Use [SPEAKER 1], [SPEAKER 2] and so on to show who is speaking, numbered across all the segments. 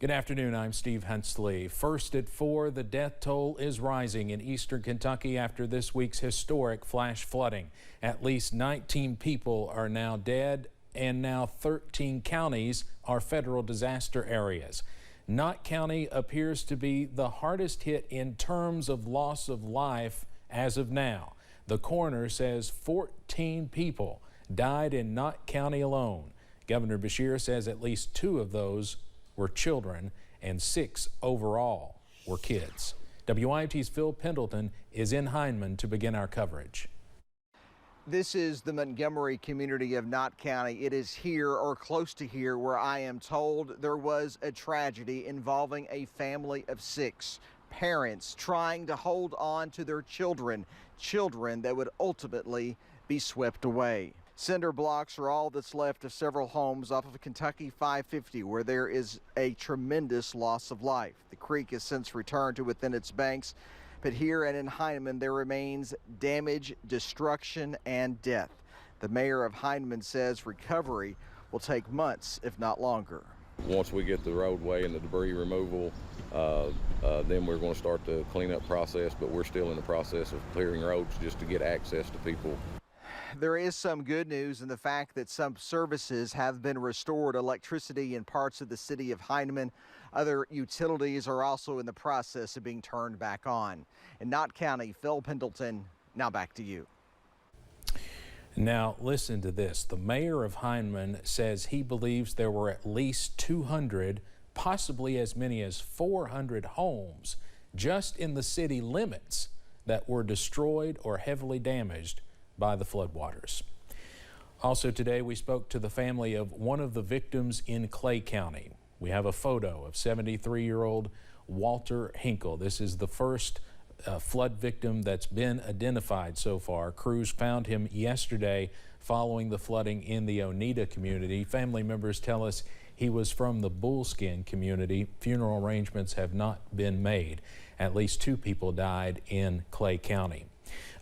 [SPEAKER 1] Good afternoon, I'm Steve Hensley. First at 4, the death toll is rising in eastern Kentucky after this week's historic flash flooding. At least 19 people are now dead, and now 13 counties are federal disaster areas. Knott County appears to be the hardest hit in terms of loss of life as of now. The coroner says 14 people died in Knott County alone. Governor Beshear says at least 2 of those were children and 6 overall were kids. WIMT's Phil Pendleton is in Hindman to begin our coverage.
[SPEAKER 2] This is the Montgomery community of Knott County. It is here or close to here where I am told there was a tragedy involving a family of 6 parents trying to hold on to their children that would ultimately be swept away. Cinder blocks are all that's left of several homes off of Kentucky 550 where there is a tremendous loss of life. The creek has since returned to within its banks, but here and in Hindman there remains damage, destruction, and death. The mayor of Hindman says recovery will take months, if not longer.
[SPEAKER 3] Once we get the roadway and the debris removal, then we're going to start the cleanup process, but we're still in the process of clearing roads just to get access to people.
[SPEAKER 2] There is some good news in the fact that some services have been restored. Electricity in parts of the city of Hindman. Other utilities are also in the process of being turned back on. In Knott County, Phil Pendleton, now back to you.
[SPEAKER 1] Now listen to this. The mayor of Hindman says he believes there were at least 200, possibly as many as 400 homes just in the city limits that were destroyed or heavily damaged by the floodwaters. Also today we spoke to the family of one of the victims in Clay County. We have a photo of 73-year-old Walter Hinkle. This is the first flood victim that's been identified so far. Crews found him yesterday following the flooding in the Oneida community. Family members tell us he was from the Bullskin community. Funeral arrangements have not been made. At least 2 people died in Clay County.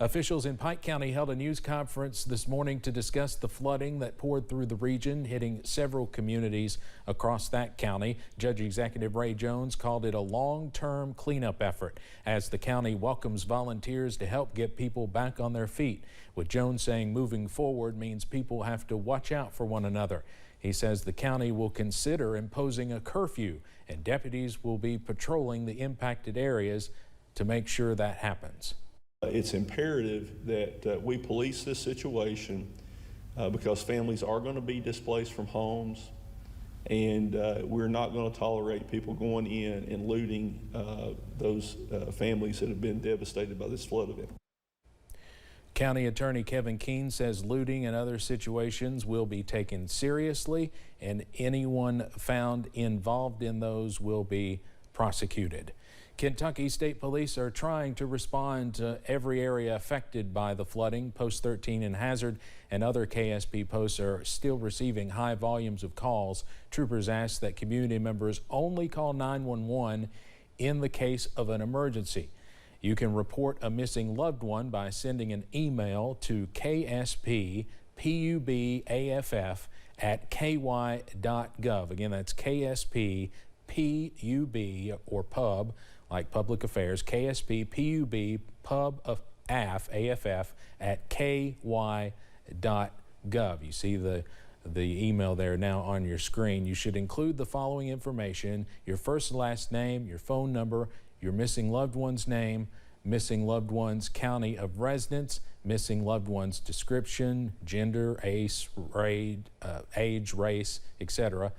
[SPEAKER 1] Officials in Pike County held a news conference this morning to discuss the flooding that poured through the region, hitting several communities across that county. Judge Executive Ray Jones called it a long-term cleanup effort as the county welcomes volunteers to help get people back on their feet, with Jones saying moving forward means people have to watch out for one another. He says the county will consider imposing a curfew and deputies will be patrolling the impacted areas to make sure that happens.
[SPEAKER 4] It's imperative that we police this situation because families are going to be displaced from homes, and we're not going to tolerate people going in and looting those families that have been devastated by this flood event.
[SPEAKER 1] County Attorney Kevin Keene says looting and other situations will be taken seriously, and anyone found involved in those will be prosecuted. Kentucky State Police are trying to respond to every area affected by the flooding. Post 13 in Hazard and other KSP posts are still receiving high volumes of calls. Troopers ask that community members only call 911 in the case of an emergency. You can report a missing loved one by sending an email to ksppubaff@ky.gov. Again, that's ksppub or pub, like public affairs, KSP PUB pub AF@ky.gov. You see the email there now on your screen. You should include the following information: your first and last name, your phone number, your missing loved one's name, missing loved one's county of residence, missing loved one's description, gender, age, race, etc.,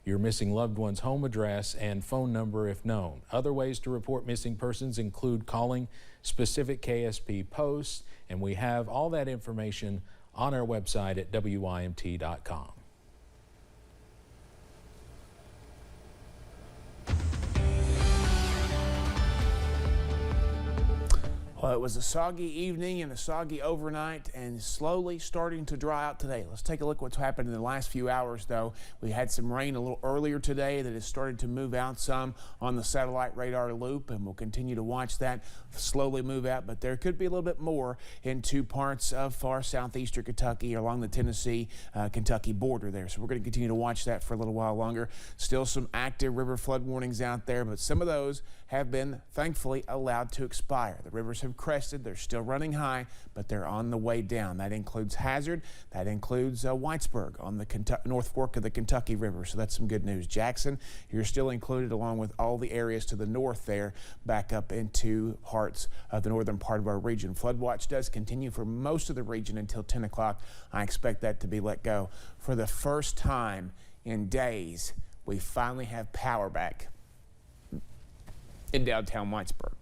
[SPEAKER 1] your missing loved one's home address and phone number if known. Other ways to report missing persons include calling specific KSP posts, and we have all that information on our website at WIMT.com.
[SPEAKER 5] Well, it was a soggy evening and a soggy overnight and slowly starting to dry out today. Let's take a look at what's happened in the last few hours, though. We had some rain a little earlier today that has started to move out some on the satellite radar loop, and we'll continue to watch that slowly move out. But there could be a little bit more into parts of far southeastern Kentucky along the Tennessee-Kentucky border there. So we're going to continue to watch that for a little while longer. Still some active river flood warnings out there, but some of those have been thankfully allowed to expire. The rivers have crested. They're still running high, but they're on the way down. That includes Hazard. That includes Whitesburg on the North Fork of the Kentucky River. So that's some good news. Jackson, you're still included along with all the areas to the north there, back up into parts of the northern part of our region. Flood watch does continue for most of the region until 10 o'clock. I expect that to be let go. For the first time in days, we finally have power back in downtown Whitesburg.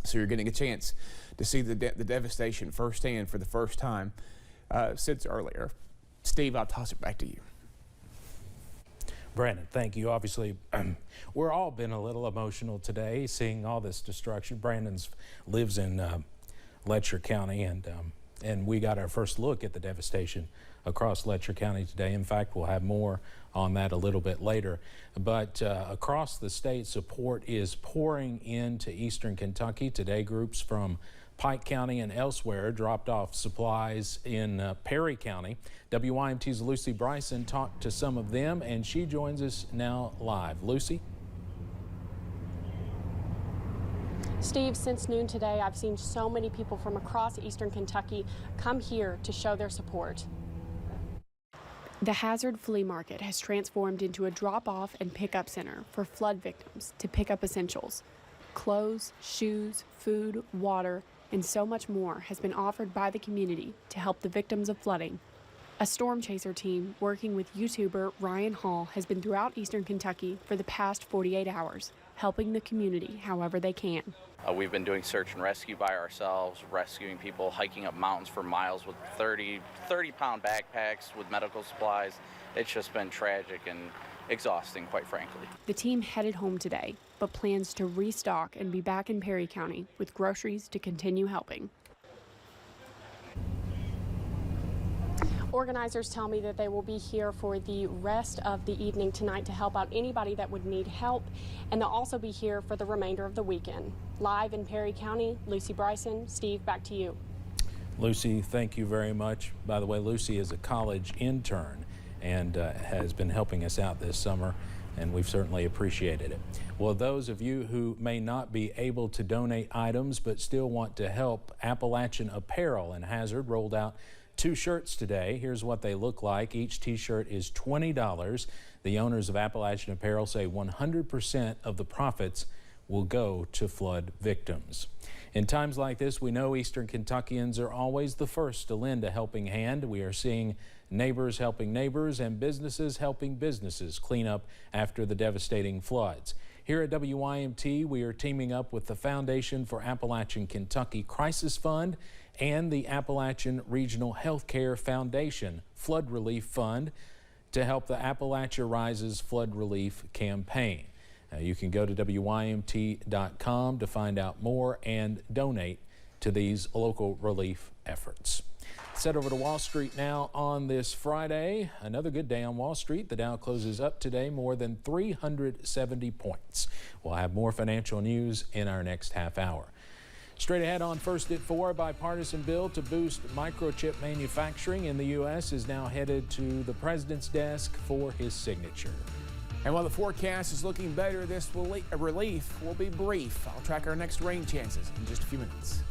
[SPEAKER 5] So you're getting a chance to see the devastation firsthand for the first time since earlier. Steve, I'll toss it back to you.
[SPEAKER 1] Brandon, thank you. Obviously, we're all been a little emotional today seeing all this destruction. Brandon lives in Letcher County, and we got our first look at the devastation across Letcher County today. In fact, we'll have more on that a little bit later. But across the state, support is pouring into eastern Kentucky. Today, groups from Pike County and elsewhere dropped off supplies in Perry County. WYMT's Lucy Bryson talked to some of them, and she joins us now live. Lucy?
[SPEAKER 6] Steve, since noon today, I've seen so many people from across eastern Kentucky come here to show their support. The Hazard Flea Market has transformed into a drop-off and pickup center for flood victims to pick up essentials. Clothes, shoes, food, water, and so much more has been offered by the community to help the victims of flooding. A storm chaser team working with YouTuber Ryan Hall has been throughout eastern Kentucky for the past 48 hours, helping the community however they can.
[SPEAKER 7] We've been doing search and rescue by ourselves, rescuing people, hiking up mountains for miles with 30-pound backpacks with medical supplies. It's just been tragic and exhausting, quite frankly.
[SPEAKER 6] The team headed home today, but plans to restock and be back in Perry County with groceries to continue helping. Organizers tell me that they will be here for the rest of the evening tonight to help out anybody that would need help, and they'll also be here for the remainder of the weekend. Live in Perry County, Lucy Bryson. Steve, back to you.
[SPEAKER 1] Lucy, thank you very much. By the way, Lucy is a college intern and has been helping us out this summer, and we've certainly appreciated it. Well, those of you who may not be able to donate items but still want to help, Appalachian Apparel in Hazard rolled out 2 shirts today. Here's what they look like. Each t-shirt is $20. The owners of Appalachian Apparel say 100% of the profits will go to flood victims. In times like this, we know eastern Kentuckians are always the first to lend a helping hand. We are seeing neighbors helping neighbors and businesses helping businesses clean up after the devastating floods. Here at WYMT, we are teaming up with the Foundation for Appalachian Kentucky Crisis Fund and the Appalachian Regional Healthcare Foundation Flood Relief Fund to help the Appalachia Rises Flood Relief Campaign. Now, you can go to WYMT.com to find out more and donate to these local relief efforts. Let's head over to Wall Street now on this Friday. Another good day on Wall Street. The Dow closes up today more than 370 points. We'll have more financial news in our next half hour. Straight ahead on First at 4, bipartisan bill to boost microchip manufacturing in the U.S. is now headed to the president's desk for his signature.
[SPEAKER 5] And while the forecast is looking better, this relief will be brief. I'll track our next rain chances in just a few minutes.